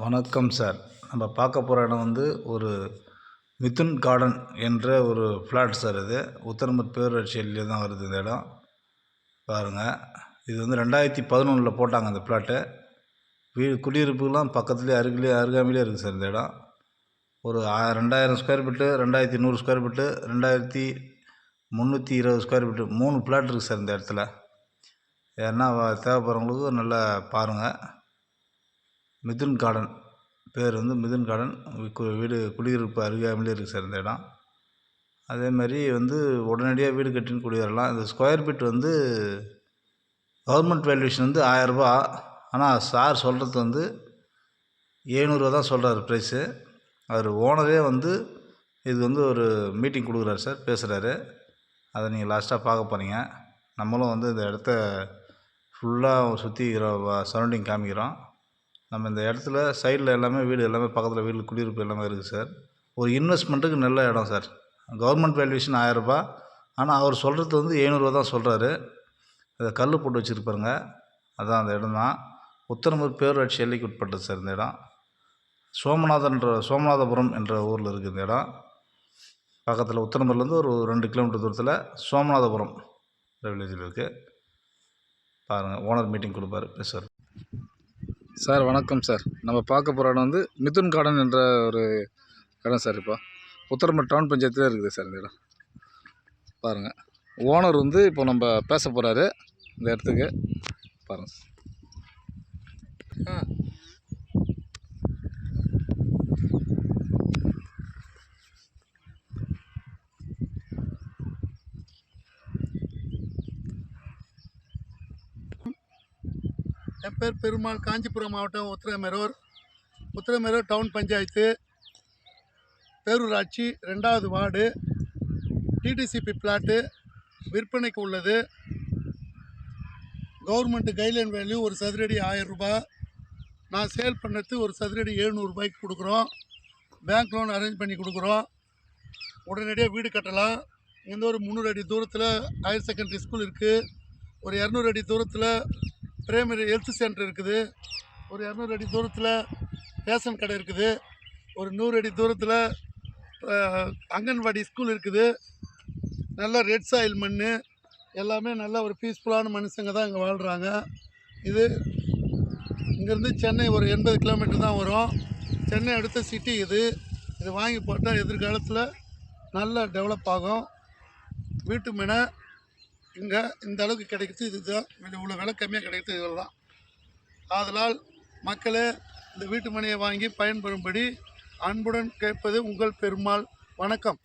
வணக்கம் சார். நம்ம பார்க்க போகிற இடம் வந்து ஒரு மிதுன் கார்டன் என்ற ஒரு ஃப்ளாட் சார். இது உத்தரமர் பேரூராட்சியிலே தான் வருது இந்த இடம். பாருங்கள், இது வந்து 2011 போட்டாங்க இந்த ஃப்ளாட்டு. வீடு குடியிருப்புலாம் பக்கத்துலேயே அருகாமையிலே இருக்குது சார் இந்த இடம். ஒரு 2000 square feet, 2100 square feet, 2320 square feet 3 flat இருக்குது சார் இந்த இடத்துல. ஏன்னா தேவைப்படுறவங்களுக்கு நல்லா பாருங்கள். மிதுன் கார்டன் பேர் வந்து மிதுன் கார்டன். வீடு குடியிருப்பு அருகாமையிலே இருக்குது சார் இந்த இடம். அதே மாதிரி வந்து உடனடியாக வீடு கட்டின்னு குடியேறலாம். இந்த ஸ்கொயர் ஃபீட் வந்து கவர்மெண்ட் வேல்யூஷன் வந்து 1000 ரூபா. ஆனால் சார் சொல்கிறது வந்து 700 தான் சொல்கிறாரு ப்ரைஸு. அவர் ஓனரே வந்து இது வந்து ஒரு மீட்டிங் கொடுக்குறாரு சார், பேசுகிறாரு. அதை நீங்கள் லாஸ்ட்டாக பார்க்க போகிறீங்க. நம்மளும் வந்து இந்த இடத்த ஃபுல்லாக சுற்றி சரௌண்டிங் காமிக்கிறோம். நம்ம இந்த இடத்துல சைடில் எல்லாமே வீடு, எல்லாமே பக்கத்தில் வீடு குடியிருப்பு எல்லாமே இருக்குது சார். ஒரு இன்வெஸ்ட்மெண்ட்டுக்கு நல்ல இடம் சார். கவர்மெண்ட் வேல்யூஷன் 1000 ரூபா. ஆனால் அவர் சொல்கிறது வந்து 700 தான் சொல்கிறாரு. அதை கல் போட்டு வச்சுருப்பாருங்க. அதான் அந்த இடம் தான். உத்தரமர் பேரூராட்சி எல்லைக்கு உட்பட்டது சார் இந்த இடம். சோமநாதபுரம் என்ற ஊரில் இருக்குது இந்த இடம். பக்கத்தில் உத்தரமர்லேருந்து ஒரு 2 கிலோமீட்டர் தூரத்தில் சோமநாதபுரம் வில்லேஜில் இருக்குது. பாருங்கள், ஓனர் மீட்டிங் கொடுப்பாரு, பேசுவார். சார் வணக்கம் சார். நம்ம பார்க்க போகிற இடம் வந்து மிதுன் கார்டன் என்ற ஒரு இடம் சார். இப்போ உத்தரமர் டவுன் பஞ்சாயத்தில் இருக்குது சார் இந்த இடம். பாருங்கள், ஓனர் வந்து இப்போ நம்ம பேச போகிறாரு இந்த இடத்துக்கு. பாருங்கள். என் பேர் பெருமாள். காஞ்சிபுரம் மாவட்டம் உத்திரமேரூர் டவுன் பஞ்சாயத்து பேரூராட்சி 2வது வார்டு. டிடிசிபி பிளாட்டு விற்பனைக்கு உள்ளது. கவர்மெண்ட்டு கைட்லைன் வேல்யூ ஒரு சதுரடி 1000 ரூபாய். நான் சேல் பண்ணுறது ஒரு சதுரடி 700 ரூபாய்க்கு கொடுக்குறோம். பேங்க் லோன் அரேஞ்ச் பண்ணி கொடுக்குறோம். உடனடியாக வீடு கட்டலாம். இங்கேருந்து ஒரு 300 அடி தூரத்தில் ஹையர் செகண்டரி ஸ்கூல் இருக்குது. ஒரு 200 அடி தூரத்தில் பிரைமரி ஹெல்த் சென்டர் இருக்குது. ஒரு 200 அடி தூரத்தில் ரேஷன் கடை இருக்குது. ஒரு 100 அடி தூரத்தில் அங்கன்வாடி ஸ்கூல் இருக்குது. நல்ல ரெட் சாயில் மண், எல்லாமே நல்ல ஒரு பீஸ்ஃபுல்லான மனுஷங்க தான் இங்கே வாழ்கிறாங்க. இது இங்கேருந்து சென்னை ஒரு 80 கிலோமீட்டர் தான் வரும். சென்னை அடுத்த சிட்டி இது. இது வாங்கி போட்டால் எதிர்காலத்தில் நல்லா டெவலப் ஆகும். வீட்டு மனை இங்கே இந்த அளவுக்கு கிடைக்கிறது இதுதான். இவ்வளோ விலை கம்மியாக கிடைக்கிறது இதில் தான். ஆதலால் மக்களே இந்த வீட்டு மனையை வாங்கி பயன்பெறும்படி அன்புடன் கேட்பது உங்கள் பெருமாள். வணக்கம்.